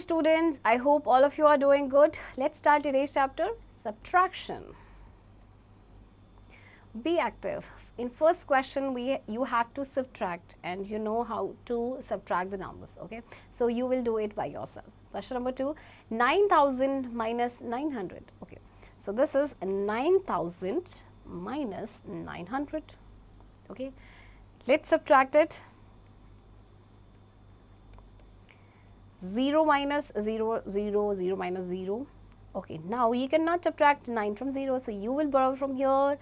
students, I hope all of you are doing good. Let's start today's chapter, subtraction. Be active. In first question, you have to subtract, and you know how to subtract the numbers, okay? So you will do it by yourself. Question number 2, 9,000 minus 900, okay? So this is 9,000 minus 900, okay? Let's subtract it. 0 minus 0, 0, 0 minus 0. Okay, now you cannot subtract 9 from 0, so you will borrow from here.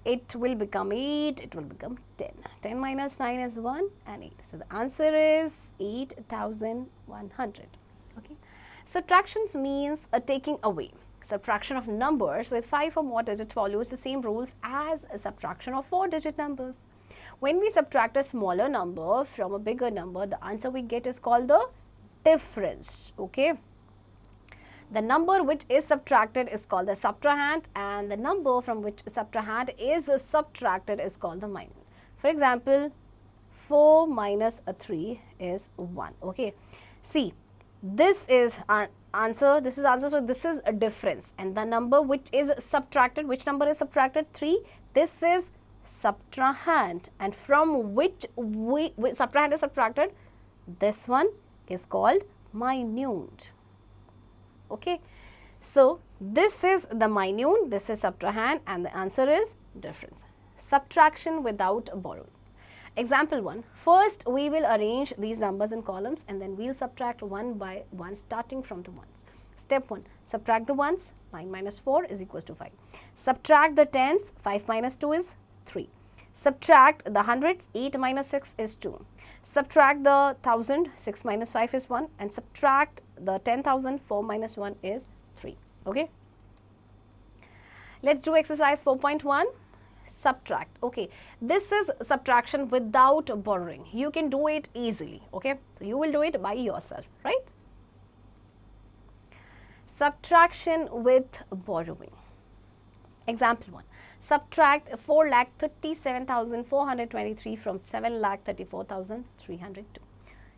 It will become 8, it will become 10. 10 minus 9 is 1 and 8. So the answer is 8,100. Okay. Subtractions means a taking away. Subtraction of numbers with 5 or more digits follows the same rules as a subtraction of 4-digit numbers. When we subtract a smaller number from a bigger number, the answer we get is called the difference. Okay. The number which is subtracted is called the subtrahend, and the number from which subtrahend is subtracted is called the minus. For example, 4 minus 3 is 1. Okay. See, this is answer, this is answer, so this is a difference, and the number which is subtracted, which number is subtracted? 3. This is subtrahend, and from which subtrahend is subtracted, this one is called minute. Okay, so this is the minute, this is subtrahend, and the answer is difference. Subtraction without borrowing. Example 1. First, we will arrange these numbers in columns, and then we'll subtract one by one starting from the ones. Step 1. Subtract the ones. 9 minus 4 is equals to 5. Subtract the tens. 5 minus 2 is 3. Subtract the hundreds. 8 minus 6 is 2. Subtract the 1,000, 6 minus 5 is 1, and subtract the 10,000, 4 minus 1 is 3. Okay. Let's do exercise 4.1. Subtract. Okay, this is subtraction without borrowing. You can do it easily. Okay, so you will do it by yourself, right? Subtraction with borrowing. Example 1. Subtract 4,37,423 from 7,34,302.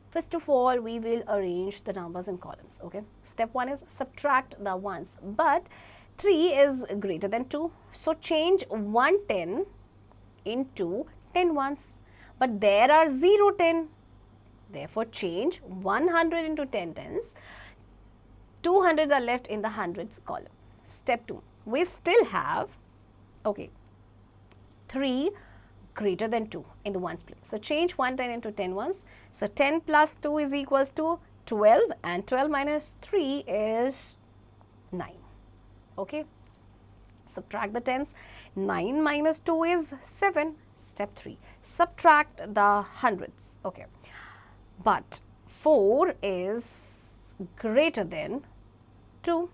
First of all, we will arrange the numbers in columns. Okay. Step 1 is subtract the ones, but 3 is greater than 2. So change 110 into 10 ones. But there are 0 10. Therefore, change 100 into 10 tens. 200s are left in the hundreds column. Step 2. We still have, okay, 3 greater than 2 in the ones place. So change 110 into 10 ones. So 10 plus 2 is equals to 12, and 12 minus 3 is 9. Okay. Subtract the tens. 9 minus 2 is 7. Step 3. Subtract the hundreds. Okay. But 4 is greater than 2.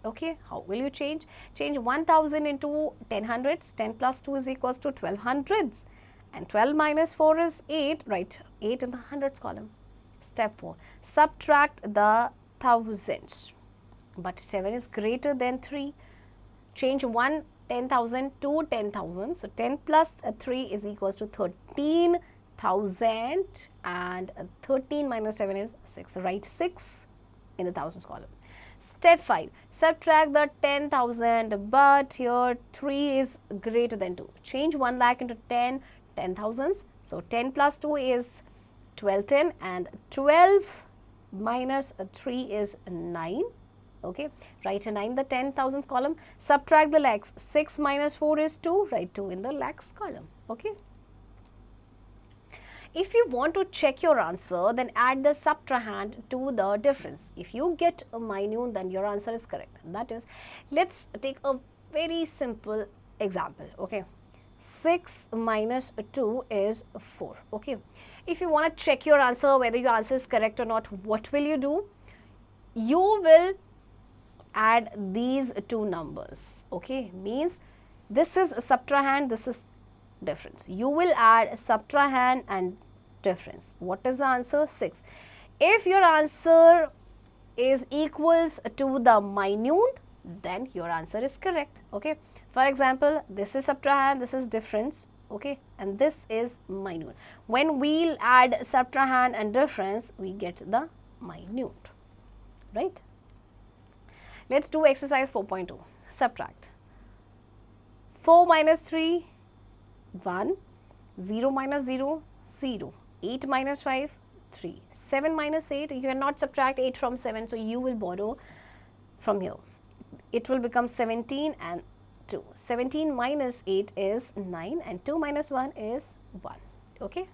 Okay, how will you change? Change 1,000 into 10 hundreds. 10 plus 2 is equals to 12 hundreds. And 12 minus 4 is 8. Right, 8 in the hundreds column. Step 4. Subtract the thousands. But 7 is greater than 3. Change 10,000 to 10,000. So 10 plus 3 is equals to 13,000. And 13 minus 7 is 6. Write 6 in the thousands column. Step 5. Subtract the 10,000, but here 3 is greater than 2. Change 1 lakh into 10 thousands. So 10 plus 2 is 1210, and 12 minus 3 is 9. Okay, write a 9 in the 10,000 column. Subtract the lakhs. 6 minus 4 is 2. Write 2 in the lakhs column. Okay. If you want to check your answer, then add the subtrahend to the difference. If you get a minute, then your answer is correct. That is, let's take a very simple example. Okay, 6 minus 2 is 4. Okay, if you want to check your answer, whether your answer is correct or not, what will you do? You will add these two numbers. Okay, means this is subtrahend, this is difference. You will add subtrahend and difference. What is the answer? 6. If your answer is equals to the minute, then your answer is correct. Okay. For example, this is subtrahend, this is difference. Okay, and this is minute. When we'll add subtrahend and difference, we get the minute. right? Let's do exercise 4.2. Subtract. 4 minus 3, 1. 0 minus 0, 0. 8 minus 5, 3. 7 minus 8, you cannot subtract 8 from 7, so you will borrow from here. It will become 17 and 2. 17 minus 8 is 9 and 2 minus 1 is 1. Okay?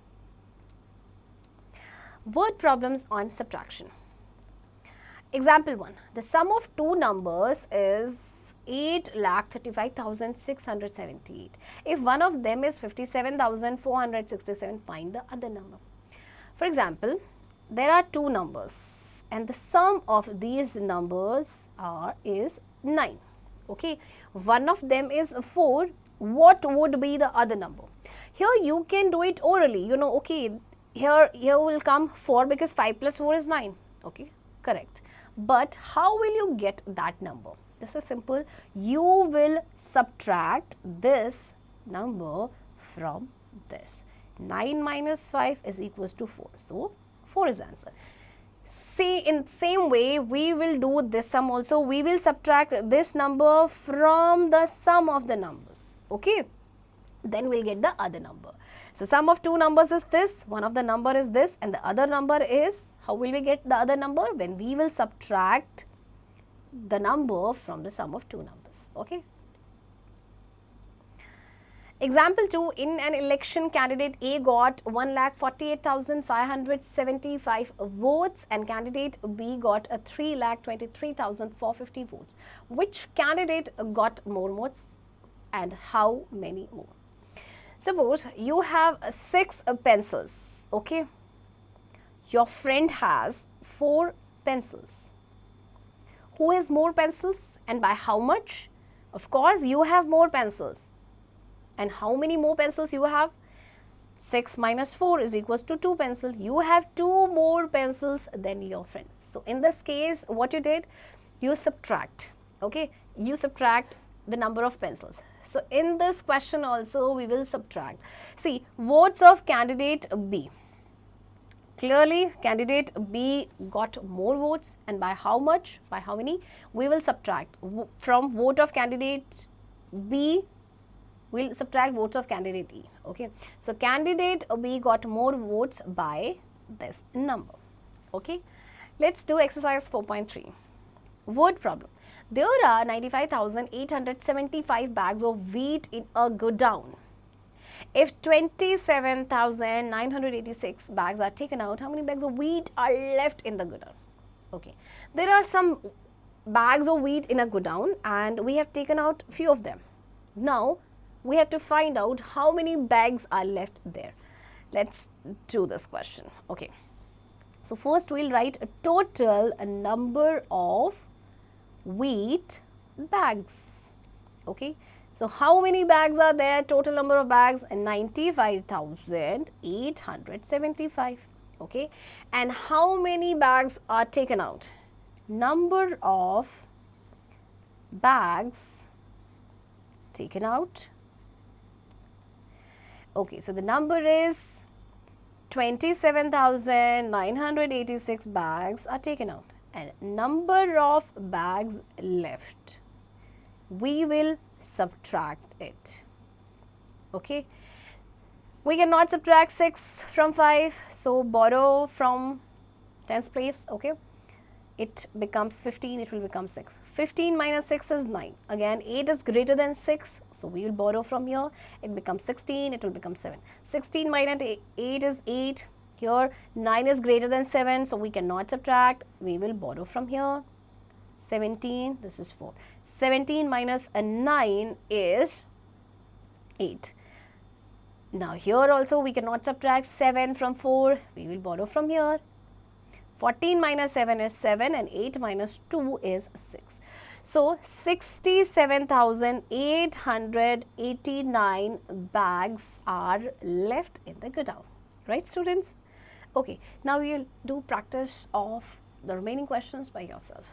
Word problems on subtraction. Example 1. The sum of two numbers is 8,35,678. If one of them is 57,467, find the other number. For example, there are two numbers and the sum of these numbers is 9. Okay, one of them is 4. What would be the other number? Here you can do it orally. You know, okay, here will come 4 because 5 plus 4 is 9. Okay, correct. But how will you get that number? This is simple. You will subtract this number from this. 9 minus 5 is equals to 4. So, 4 is the answer. See, in same way, we will do this sum also. We will subtract this number from the sum of the numbers. Okay. Then we'll get the other number. So, sum of two numbers is this. One of the number is this and the other number is, how will we get the other number? When we will subtract the number from the sum of two numbers. Okay. Example 2, in an election, candidate A got 1,48,575 votes and candidate B got 3,23,450 votes. Which candidate got more votes and how many more? Suppose you have 6 pencils, okay? Your friend has 4 pencils. Who has more pencils and by how much? Of course, you have more pencils. And how many more pencils you have? 6 minus 4 is equals to 2 pencils. You have 2 more pencils than your friend. So, in this case, what you did? You subtract, okay? You subtract the number of pencils. So, in this question also, we will subtract. See, votes of candidate B. Clearly, candidate B got more votes and by how much? By how many? We will subtract from vote of candidate B. We'll subtract votes of candidate E. Okay. So, candidate B got more votes by this number. Okay. Let's do exercise 4.3. Word problem. There are 95,875 bags of wheat in a godown. If 27,986 bags are taken out, how many bags of wheat are left in the godown? Okay. There are some bags of wheat in a godown and we have taken out few of them. Now, we have to find out how many bags are left there. Let's do this question. Okay. So, first we will write a total number of wheat bags. Okay. So, how many bags are there? Total number of bags 95,875. Okay. And how many bags are taken out? Number of bags taken out. Okay, so the number is 27,986 bags are taken out and number of bags left. We will subtract it. Okay, we cannot subtract 6 from 5, so borrow from 10's place. Okay, it becomes 15, it will become 6. 15 minus 6 is 9. Again, 8 is greater than 6. So, we will borrow from here. It becomes 16, it will become 7. 16 minus 8 is 8. Here, 9 is greater than 7. So, we cannot subtract. We will borrow from here. 17, this is 4. 17 minus 9 is 8. Now, here also we cannot subtract 7 from 4. We will borrow from here. 14 minus 7 is 7 and 8 minus 2 is 6. So, 67,889 bags are left in the godown. Right, students? Okay, now we will do practice of the remaining questions by yourself.